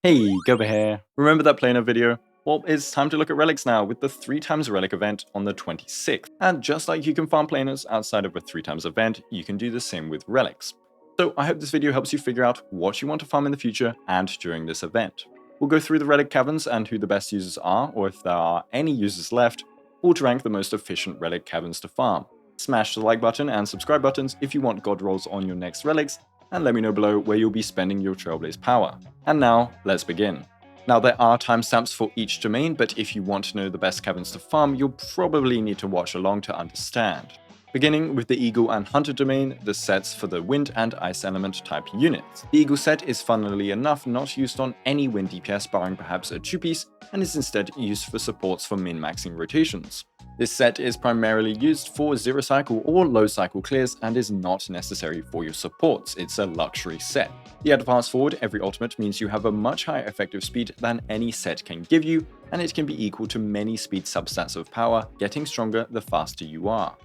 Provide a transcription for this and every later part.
Hey, Guoba here. Remember that planar video? Well, it's time to look at relics now with the 3x relic event on the 26th. And just like you can farm planers outside of a 3x event, you can do the same with relics. So I hope this video helps you figure out what you want to farm in the future and during this event. We'll go through the relic caverns and who the best users are, or if there are any users left, or to rank the most efficient relic caverns to farm. Smash the like button and subscribe buttons if you want god rolls on your next relics, and let me know below where you'll be spending your Trailblaze power. And now, let's begin. Now there are timestamps for each domain, but if you want to know the best caverns to farm, you'll probably need to watch along to understand. Beginning with the Eagle and Hunter domain, the sets for the Wind and Ice element type units. The Eagle set is funnily enough not used on any Wind DPS barring perhaps a 2-piece, and is instead used for supports for min-maxing rotations. This set is primarily used for 0 cycle or low cycle clears and is not necessary for your supports, it's a luxury set. The advance forward every ultimate means you have a much higher effective speed than any set can give you, and it can be equal to many speed substats of power, getting stronger the faster you are.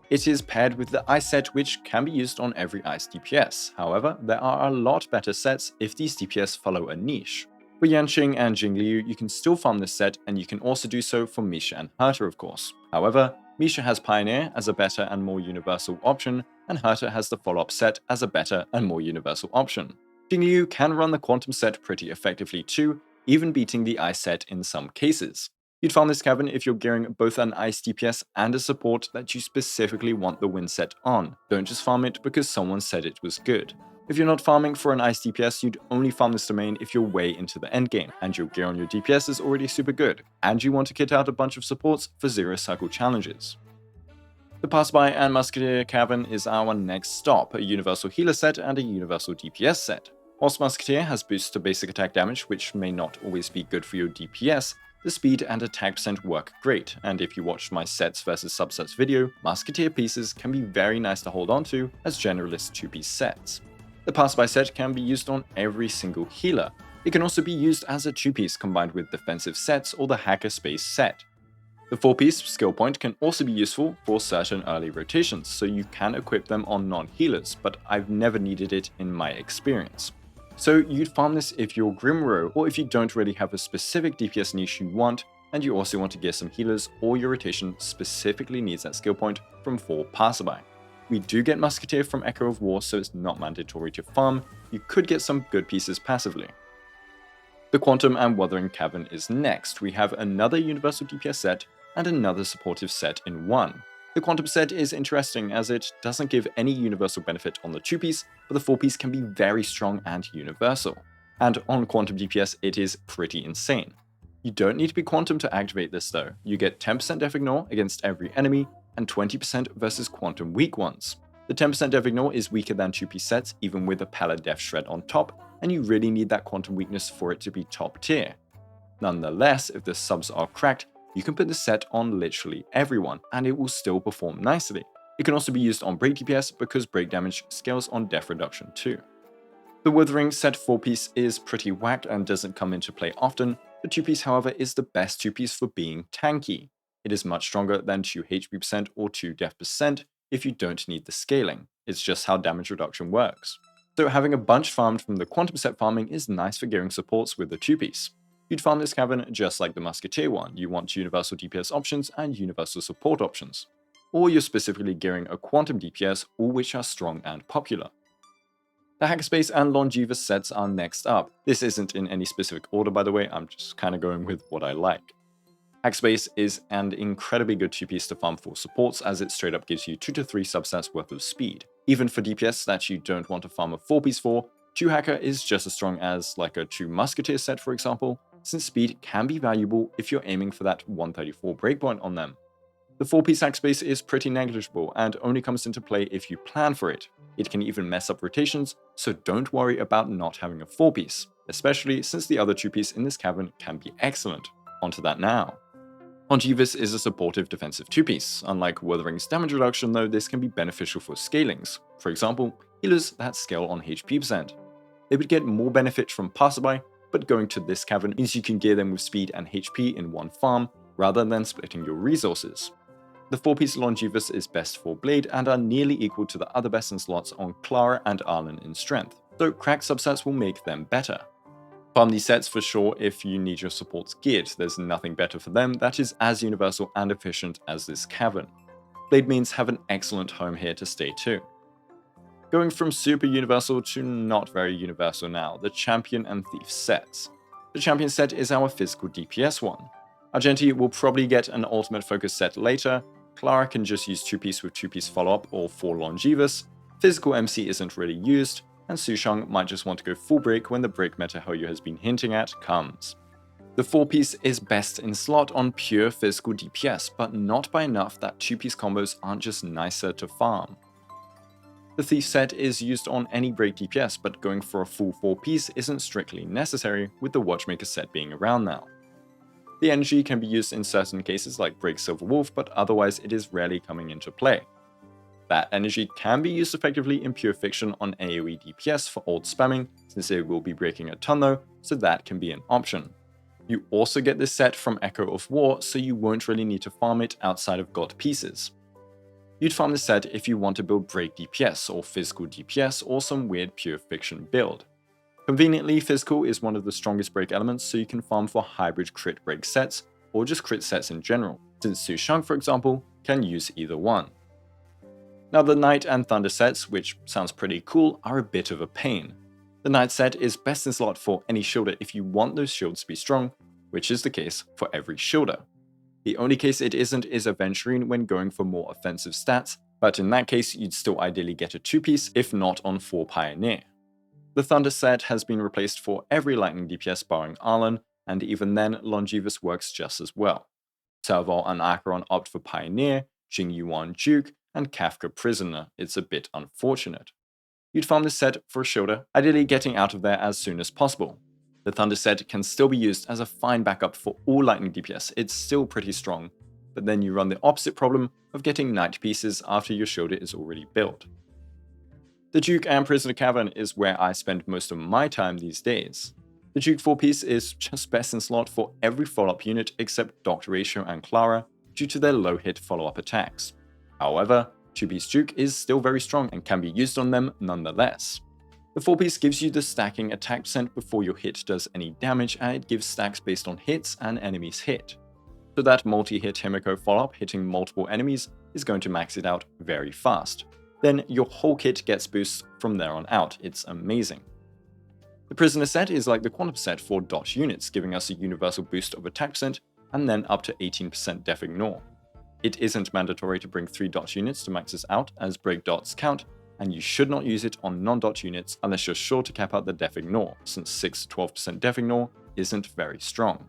It is paired with the Ice set, which can be used on every Ice DPS. However, there are a lot better sets if these DPS follow a niche. For Yanqing and Jingliu, you can still farm this set, and you can also do so for Misha and Herta, of course. However, Misha has Pioneer as a better and more universal option, and Herta has the follow-up set as a better and more universal option. Jingliu can run the Quantum set pretty effectively too, even beating the Ice set in some cases. You'd farm this cavern if you're gearing both an Ice DPS and a support that you specifically want the Wind set on. Don't just farm it because someone said it was good. If you're not farming for an Ice DPS, you'd only farm this domain if you're way into the endgame, and your gear on your DPS is already super good, and you want to kit out a bunch of supports for 0 cycle challenges. The Passerby and Musketeer cavern is our next stop, a universal healer set and a universal DPS set. Whilst Musketeer has boosts to basic attack damage, which may not always be good for your DPS, the speed and attack percent work great, and if you watched my sets versus subsets video, Musketeer pieces can be very nice to hold on to as generalist 2-piece sets. The Passerby set can be used on every single healer. It can also be used as a 2-piece combined with defensive sets or the Hackerspace set. The 4-piece skill point can also be useful for certain early rotations, so you can equip them on non-healers, but I've never needed it in my experience. So you'd farm this if you're Grimro, or if you don't really have a specific DPS niche you want, and you also want to gear some healers, or your rotation specifically needs that skill point from 4 Passerby. We do get Musketeer from Echo of War, so it's not mandatory to farm. You could get some good pieces passively. The Quantum and Wuthering Cavern is next. We have another universal DPS set and another supportive set in one. The Quantum set is interesting as it doesn't give any universal benefit on the 2-piece, but the 4-piece can be very strong and universal. And on Quantum DPS it is pretty insane. You don't need to be Quantum to activate this though. You get 10% def ignore against every enemy, and 20% versus Quantum weak ones. The 10% def ignore is weaker than 2-piece sets, even with a Pallid Def Shred on top, and you really need that Quantum weakness for it to be top tier. Nonetheless, if the subs are cracked, you can put the set on literally everyone, and it will still perform nicely. It can also be used on break DPS because break damage scales on def reduction too. The Wuthering set 4-piece is pretty whacked and doesn't come into play often. The 2-piece, however, is the best 2-piece for being tanky. It is much stronger than 2 HP percent or 2 def percent if you don't need the scaling. It's just how damage reduction works. So having a bunch farmed from the Quantum set farming is nice for gearing supports with the 2-piece. You'd farm this cavern just like the Musketeer one. You want universal DPS options and universal support options. Or you're specifically gearing a Quantum DPS, all which are strong and popular. The Hackerspace and Longevous sets are next up. This isn't in any specific order by the way, I'm just kinda going with what I like. Hackerspace is an incredibly good 2-piece to farm for supports as it straight up gives you 2 to 3 substats worth of speed. Even for DPS that you don't want to farm a 4-piece for, 2 Hacker is just as strong as like a 2 Musketeer set for example, since speed can be valuable if you're aiming for that 134 breakpoint on them. The 4-piece Hackerspace is pretty negligible and only comes into play if you plan for it. It can even mess up rotations, so don't worry about not having a 4-piece, especially since the other 2-piece in this cavern can be excellent. Onto that now. Longevous is a supportive defensive 2-piece. Unlike Wuthering's damage reduction though, this can be beneficial for scalings. For example, healers that scale on HP percent. They would get more benefit from Passerby, but going to this cavern means you can gear them with speed and HP in one farm, rather than splitting your resources. The 4-piece Longevous is best for Blade and are nearly equal to the other best in slots on Clara and Arlen in strength, so cracked subsets will make them better. Farm these sets for sure if you need your supports geared. There's nothing better for them that is as universal and efficient as this cavern. Blade means have an excellent home here to stay too. Going from super universal to not very universal now, the Champion and Thief sets. The Champion set is our physical DPS one. Argenti will probably get an ultimate focus set later, Clara can just use 2-piece with 2-piece follow-up or 4 Longevous, physical MC isn't really used, and Sushang might just want to go full break when the break meta Hoyo has been hinting at comes. The 4-piece is best in slot on pure physical DPS, but not by enough that 2-piece combos aren't just nicer to farm. The Thief set is used on any break DPS, but going for a full 4-piece isn't strictly necessary, with the Watchmaker set being around now. The energy can be used in certain cases like Break Silver Wolf, but otherwise it is rarely coming into play. That energy can be used effectively in pure fiction on AoE DPS for ult spamming, since they will be breaking a ton though, so that can be an option. You also get this set from Echo of War, so you won't really need to farm it outside of God pieces. You'd farm this set if you want to build break DPS or physical DPS or some weird pure fiction build. Conveniently, physical is one of the strongest break elements, so you can farm for hybrid crit break sets or just crit sets in general, since Sushang for example can use either one. Now the Knight and Thunder sets, which sounds pretty cool, are a bit of a pain. The Knight set is best in slot for any shielder if you want those shields to be strong, which is the case for every shielder. The only case it isn't is Aventurine when going for more offensive stats, but in that case you'd still ideally get a 2-piece if not on 4 Pioneer. The Thunder set has been replaced for every lightning DPS barring Arlen, and even then Longevous works just as well. Serval and Acheron opt for Pioneer, Jing Yuan Duke, and Kafka Prisoner. It's a bit unfortunate. You'd farm this set for a shielder, ideally getting out of there as soon as possible. The Thunder set can still be used as a fine backup for all lightning DPS, it's still pretty strong, but then you run the opposite problem of getting Knight pieces after your shielder is already built. The Duke and Prisoner Cavern is where I spend most of my time these days. The Duke 4-piece is just best in slot for every follow-up unit except Dr. Ratio and Clara due to their low hit follow-up attacks. However, 2-piece Duke is still very strong and can be used on them nonetheless. The 4-piece gives you the stacking attack percent before your hit does any damage, and it gives stacks based on hits and enemies hit. So that multi-hit Himiko follow-up hitting multiple enemies is going to max it out very fast. Then your whole kit gets boosts from there on out, it's amazing. The Prisoner set is like the Quantum set for dot units, giving us a universal boost of attack percent and then up to 18% def ignore. It isn't mandatory to bring 3 dot units to max this out, as break dots count, and you should not use it on non-dot units unless you're sure to cap out the def ignore, since 6 to 12% def ignore isn't very strong.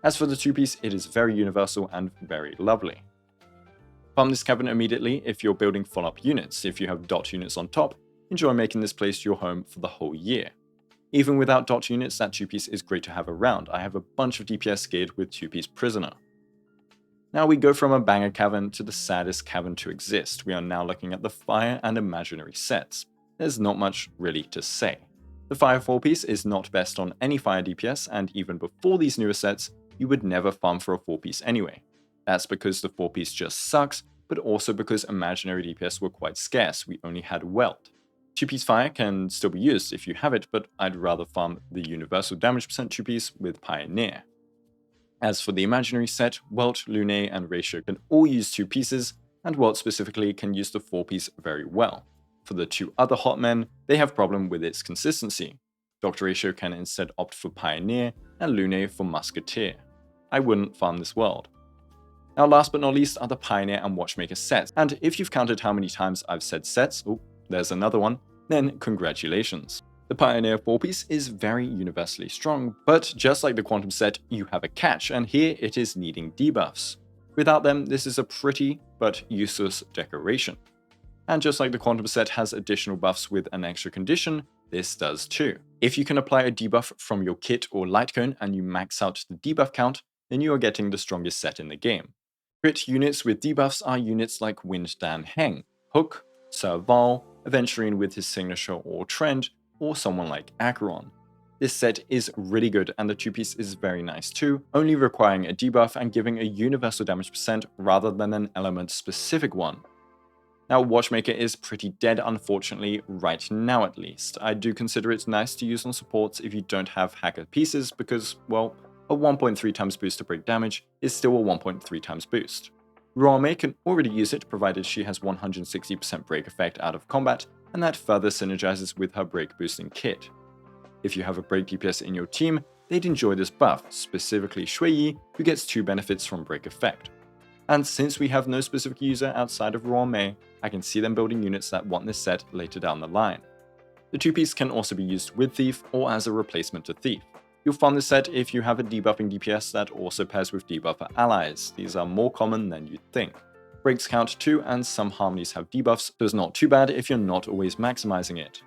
As for the 2-piece, it is very universal and very lovely. Farm this cavern immediately if you're building follow-up units. If you have dot units on top, enjoy making this place your home for the whole year. Even without dot units, that 2-piece is great to have around. I have a bunch of DPS geared with 2-piece Prisoner. Now we go from a banger cavern to the saddest cavern to exist. We are now looking at the Fire and Imaginary sets. There's not much really to say. The Fire 4-piece is not best on any Fire DPS, and even before these newer sets, you would never farm for a 4-piece anyway. That's because the 4-piece just sucks, but also because Imaginary DPS were quite scarce, we only had Welt. 2-piece Fire can still be used if you have it, but I'd rather farm the universal damage percent 2-piece with Pioneer. As for the Imaginary set, Welt, Lune, and Ratio can all use 2 pieces, and Welt specifically can use the 4-piece very well. For the 2 other hot men, they have problem with its consistency. Dr. Ratio can instead opt for Pioneer, and Lune for Musketeer. I wouldn't farm this world. Now last but not least are the Pioneer and Watchmaker sets, and if you've counted how many times I've said sets, oh, there's another one, then congratulations. The Pioneer 4-piece is very universally strong, but just like the Quantum set, you have a catch, and here it is needing debuffs. Without them, this is a pretty but useless decoration. And just like the Quantum set has additional buffs with an extra condition, this does too. If you can apply a debuff from your kit or light cone and you max out the debuff count, then you are getting the strongest set in the game. Crit units with debuffs are units like Wind Dan Heng, Hook, Serval, Aventurine with his signature or trend, or someone like Acheron. This set is really good, and the 2-piece is very nice too, only requiring a debuff and giving a universal damage percent rather than an element specific one. Now, Watchmaker is pretty dead, unfortunately, right now at least. I do consider it nice to use on supports if you don't have hacker pieces because, well, a 1.3 times boost to break damage is still a 1.3 times boost. May can already use it provided she has 160% break effect out of combat, and that further synergizes with her break boosting kit. If you have a break DPS in your team, they'd enjoy this buff, specifically Shui Yi, who gets 2 benefits from break effect. And since we have no specific user outside of May, I can see them building units that want this set later down the line. The 2-piece can also be used with Thief or as a replacement to Thief. You'll find this set if you have a debuffing DPS that also pairs with debuffer allies. These are more common than you'd think. Breaks count too, and some harmonies have debuffs, so it's not too bad if you're not always maximizing it.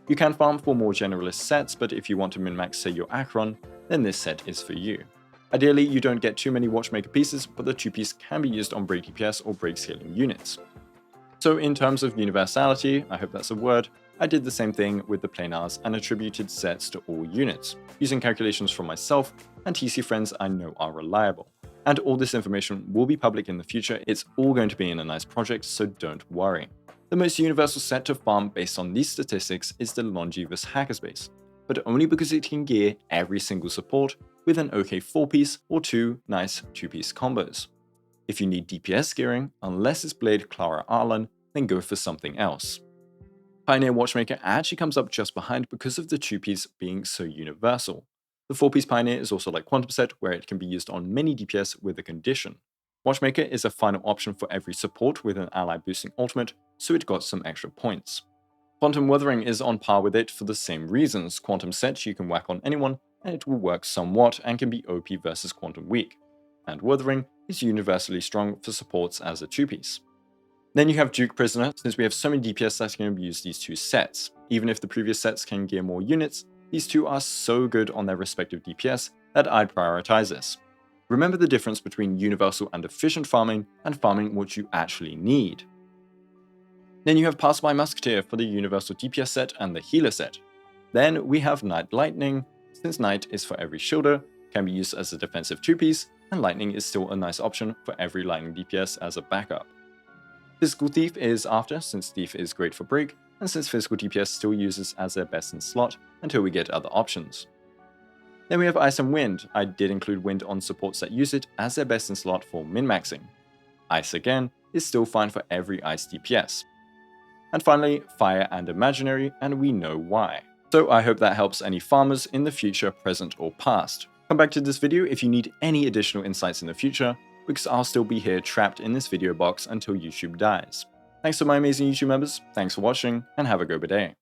You can farm for more generalist sets, but if you want to min-max say your Acheron, then this set is for you. Ideally, you don't get too many Watchmaker pieces, but the 2-piece can be used on break DPS or break scaling units. So in terms of universality, I hope that's a word, I did the same thing with the planars and attributed sets to all units, using calculations from myself and TC friends I know are reliable. And all this information will be public in the future, it's all going to be in a nice project, so don't worry. The most universal set to farm based on these statistics is the Longevous Hackerspace, but only because it can gear every single support with an OK 4-piece or 2 nice 2-piece combos. If you need DPS gearing, unless it's Blade Clara Arlan, then go for something else. Pioneer Watchmaker actually comes up just behind because of the 2-piece being so universal. The 4-piece Pioneer is also like Quantum Set, where it can be used on many DPS with a condition. Watchmaker is a final option for every support with an ally boosting ultimate, so it got some extra points. Quantum Wuthering is on par with it for the same reasons. Quantum Set you can whack on anyone, and it will work somewhat and can be OP versus Quantum weak. And Wuthering is universally strong for supports as a 2-piece. Then you have Duke Prisoner, since we have so many DPS that can use these 2 sets. Even if the previous sets can gear more units, these 2 are so good on their respective DPS that I'd prioritize this. Remember the difference between universal and efficient farming, and farming what you actually need. Then you have Passerby Musketeer for the universal DPS set and the healer set. Then we have Night Lightning, since Night is for every shielder, can be used as a defensive 2-piece, and Lightning is still a nice option for every Lightning DPS as a backup. Physical Thief is after, since Thief is great for break, and since physical DPS still uses as their best in slot until we get other options. Then we have Ice and Wind. I did include Wind on supports that use it as their best in slot for min-maxing. Ice again is still fine for every Ice DPS. And finally, Fire and Imaginary, and we know why. So I hope that helps any farmers in the future, present or past. Come back to this video if you need any additional insights in the future, because I'll still be here trapped in this video box until YouTube dies. Thanks to my amazing YouTube members, thanks for watching, and have a Guoba day.